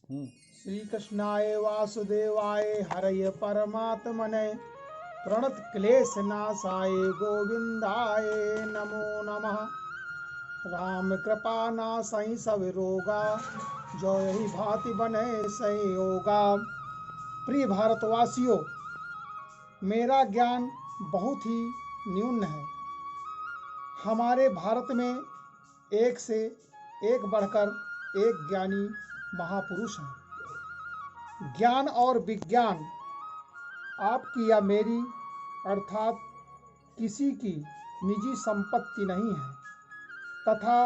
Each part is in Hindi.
श्री कृष्णाय वासुदेवाय हरय परमात्मने प्रणत क्लेश नाशाय गोविंदाय नमो नमः। राम कृपा नासई सब रोगा, जो यही भांति बने संयोगा। प्रिय भारतवासियों, मेरा ज्ञान बहुत ही न्यून है। हमारे भारत में एक से एक बढ़कर एक ज्ञानी महापुरुष हैं। ज्ञान और विज्ञान आपकी या मेरी अर्थात किसी की निजी संपत्ति नहीं है तथा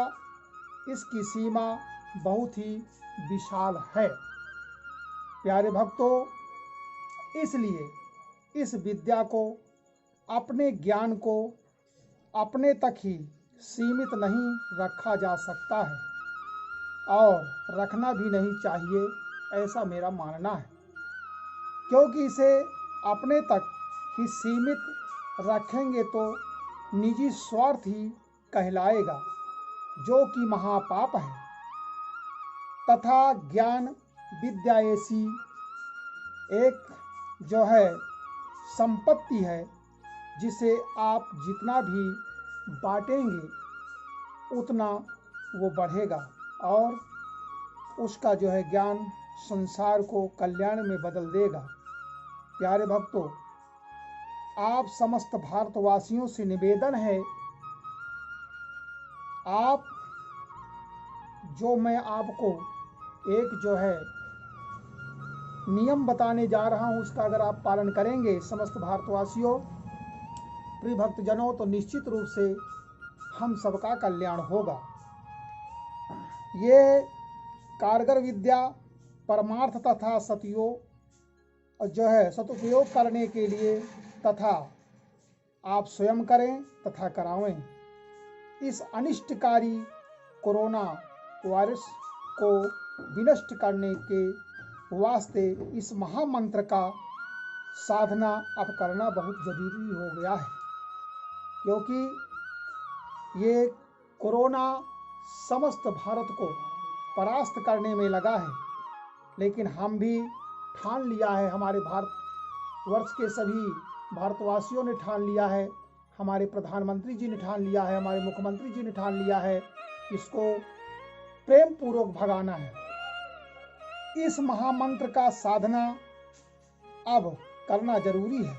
इसकी सीमा बहुत ही विशाल है। प्यारे भक्तों, इसलिए इस विद्या को, अपने ज्ञान को अपने तक ही सीमित नहीं रखा जा सकता है और रखना भी नहीं चाहिए, ऐसा मेरा मानना है। क्योंकि इसे अपने तक ही सीमित रखेंगे तो निजी स्वार्थ ही कहलाएगा, जो कि महापाप है। तथा ज्ञान विद्या ऐसी एक जो है संपत्ति है, जिसे आप जितना भी बांटेंगे उतना वो बढ़ेगा और उसका जो है ज्ञान संसार को कल्याण में बदल देगा। प्यारे भक्तों, आप समस्त भारतवासियों से निवेदन है, आप जो मैं आपको एक जो है नियम बताने जा रहा हूं, उसका अगर आप पालन करेंगे समस्त भारतवासियों, प्रिय भक्तजनों, तो निश्चित रूप से हम सबका कल्याण होगा। ये कारगर विद्या परमार्थ तथा सदुपयोग करने के लिए तथा आप स्वयं करें तथा करावें। इस अनिष्टकारी कोरोना वायरस को विनष्ट करने के वास्ते इस महामंत्र का साधना अब करना बहुत जरूरी हो गया है। क्योंकि ये कोरोना समस्त भारत को परास्त करने में लगा है, लेकिन हम भी ठान लिया है, हमारे भारतवर्ष के सभी भारतवासियों ने ठान लिया है, हमारे प्रधानमंत्री जी ने ठान लिया है, हमारे मुख्यमंत्री जी ने ठान लिया है, इसको प्रेम पूर्वक भगाना है। इस महामंत्र का साधना अब करना जरूरी है।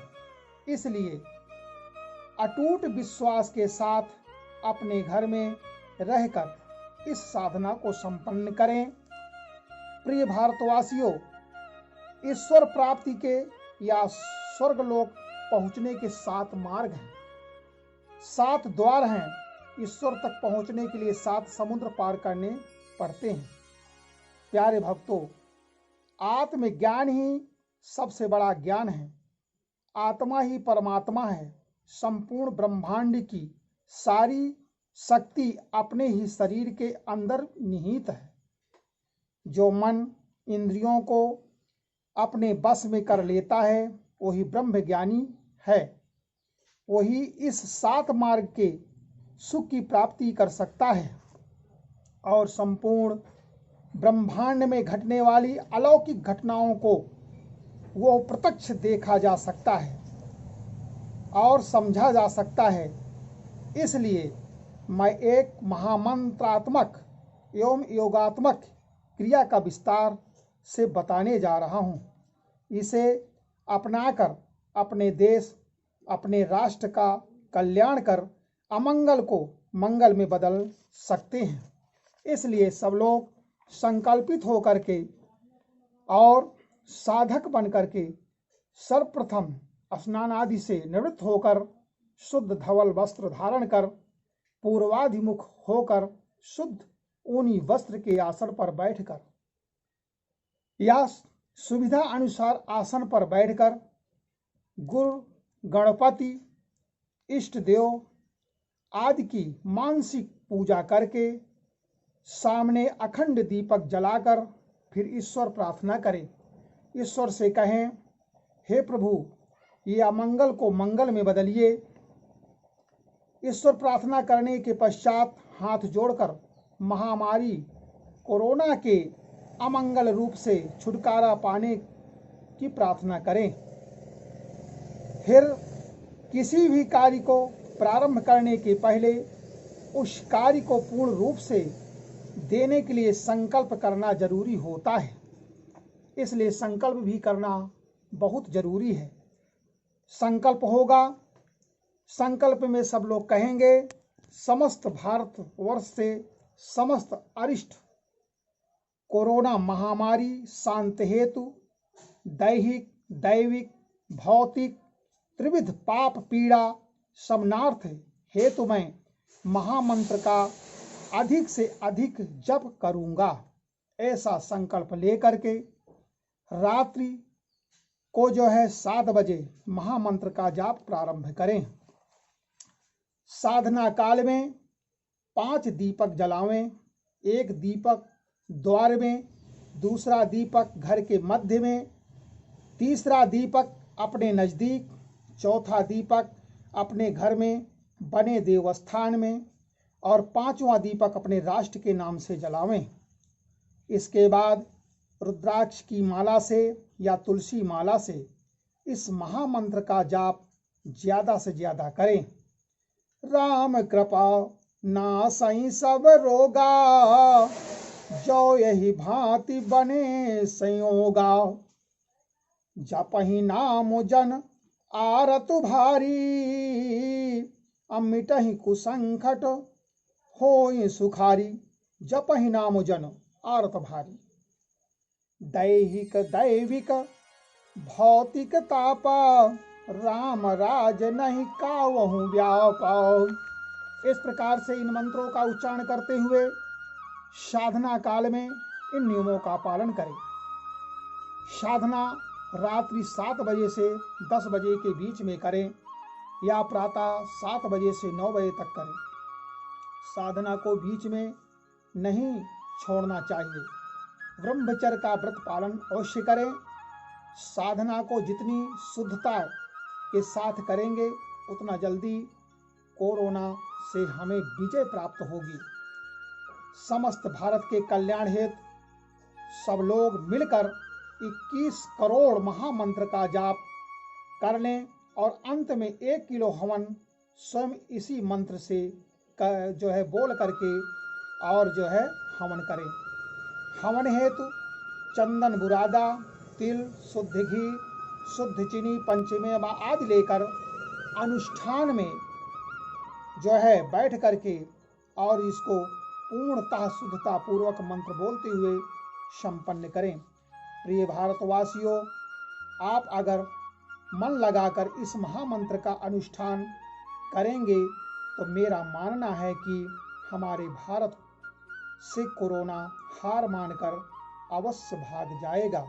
इसलिए अटूट विश्वास के साथ अपने घर में रहकर इस साधना को संपन्न करें। प्रिय भारतवासियों, ईश्वर प्राप्ति के या स्वर्गलोक पहुंचने के 7 मार्ग हैं, 7 द्वार हैं। ईश्वर तक पहुंचने के लिए 7 समुद्र पार करने पड़ते हैं। प्यारे भक्तों, आत्मज्ञान ही सबसे बड़ा ज्ञान है। आत्मा ही परमात्मा है। संपूर्ण ब्रह्मांड की सारी शक्ति अपने ही शरीर के अंदर निहित है। जो मन इंद्रियों को अपने बस में कर लेता है, वही ब्रह्म ज्ञानी है। वही इस 7 मार्ग के सुख की प्राप्ति कर सकता है और संपूर्ण ब्रह्मांड में घटने वाली अलौकिक घटनाओं को वो प्रत्यक्ष देखा जा सकता है और समझा जा सकता है। इसलिए मैं एक महामंत्रात्मक एवं योगात्मक क्रिया का विस्तार से बताने जा रहा हूँ। इसे अपनाकर अपने देश, अपने राष्ट्र का कल्याण कर अमंगल को मंगल में बदल सकते हैं। इसलिए सब लोग संकल्पित होकर के और साधक बन करके सर्वप्रथम स्नान आदि से निवृत्त होकर शुद्ध धवल वस्त्र धारण कर पूर्वाभिमुख होकर शुद्ध ऊनी वस्त्र के आसन पर बैठकर या सुविधा अनुसार आसन पर बैठकर गुरु, गणपति, इष्ट देव आदि की मानसिक पूजा करके सामने अखंड दीपक जलाकर फिर ईश्वर प्रार्थना करें। ईश्वर से कहें, हे प्रभु, ये अमंगल को मंगल में बदलिए। ईश्वर प्रार्थना करने के पश्चात हाथ जोड़कर महामारी कोरोना के अमंगल रूप से छुटकारा पाने की प्रार्थना करें। फिर किसी भी कार्य को प्रारंभ करने के पहले उस कार्य को पूर्ण रूप से देने के लिए संकल्प करना जरूरी होता है। इसलिए संकल्प भी करना बहुत जरूरी है। संकल्प होगा, संकल्प में सब लोग कहेंगे समस्त भारतवर्ष से समस्त अरिष्ट कोरोना महामारी शांत हेतु दैहिक, दैविक, भौतिक त्रिविध पाप पीड़ा शमनार्थ हेतु मैं महामंत्र का अधिक से अधिक जप करूंगा। ऐसा संकल्प लेकर के रात्रि को 7 बजे महामंत्र का जाप प्रारंभ करें। साधना काल में 5 दीपक जलावें। एक दीपक द्वार में, दूसरा दीपक घर के मध्य में, तीसरा दीपक अपने नज़दीक, चौथा दीपक अपने घर में बने देवस्थान में और 5वां दीपक अपने राष्ट्र के नाम से जलावें। इसके बाद रुद्राक्ष की माला से या तुलसी माला से इस महामंत्र का जाप ज़्यादा से ज़्यादा करें। राम कृपा नासई सब रोगा, जो यही भांति बने संयोगा। जपहि नाम जन आरत भारी, अमिटहि कुसंकट होई सुखारी। जपहि नाम जन आरत भारी। दैहिक, दैविक, भौतिक तापा, राम राज नहीं कावहु व्यापा। इस प्रकार से इन मंत्रों का उच्चारण करते हुए साधना काल में इन नियमों का पालन करें। साधना रात्रि 7 बजे से 10 बजे के बीच में करें या प्रातः 7 बजे से 9 बजे तक करें। साधना को बीच में नहीं छोड़ना चाहिए। ब्रह्मचर्य का व्रत पालन अवश्य करें। साधना को जितनी शुद्धता के साथ करेंगे उतना जल्दी कोरोना से हमें विजय प्राप्त होगी। समस्त भारत के कल्याण हेतु सब लोग मिलकर 21 करोड़ महामंत्र का जाप कर लें और अंत में 1 किलो हवन स्वयं इसी मंत्र से बोल करके और हवन करें। हवन हेतु चंदन, बुरादा, तिल, शुद्ध घी, शुद्ध चीनी, पंचमेवा आदि लेकर अनुष्ठान में बैठ करके और इसको पूर्णतः शुद्धता पूर्वक मंत्र बोलते हुए संपन्न करें। प्रिय भारतवासियों, आप अगर मन लगाकर इस महामंत्र का अनुष्ठान करेंगे तो मेरा मानना है कि हमारे भारत से कोरोना हार मानकर अवश्य भाग जाएगा।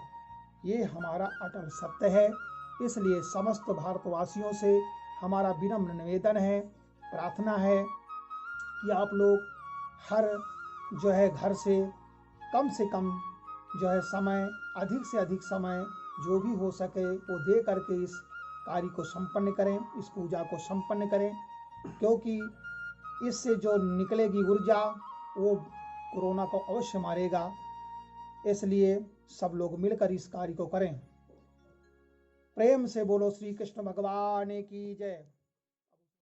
ये हमारा अटल सत्य है। इसलिए समस्त भारतवासियों से हमारा विनम्र निवेदन है, प्रार्थना है कि आप लोग हर घर से कम समय, अधिक से अधिक समय जो भी हो सके वो दे करके इस कार्य को संपन्न करें, इस पूजा को संपन्न करें, क्योंकि इससे जो निकलेगी ऊर्जा वो कोरोना को अवश्य मारेगा। इसलिए सब लोग मिलकर इस कार्य को करें। प्रेम से बोलो श्री कृष्ण भगवान की जय।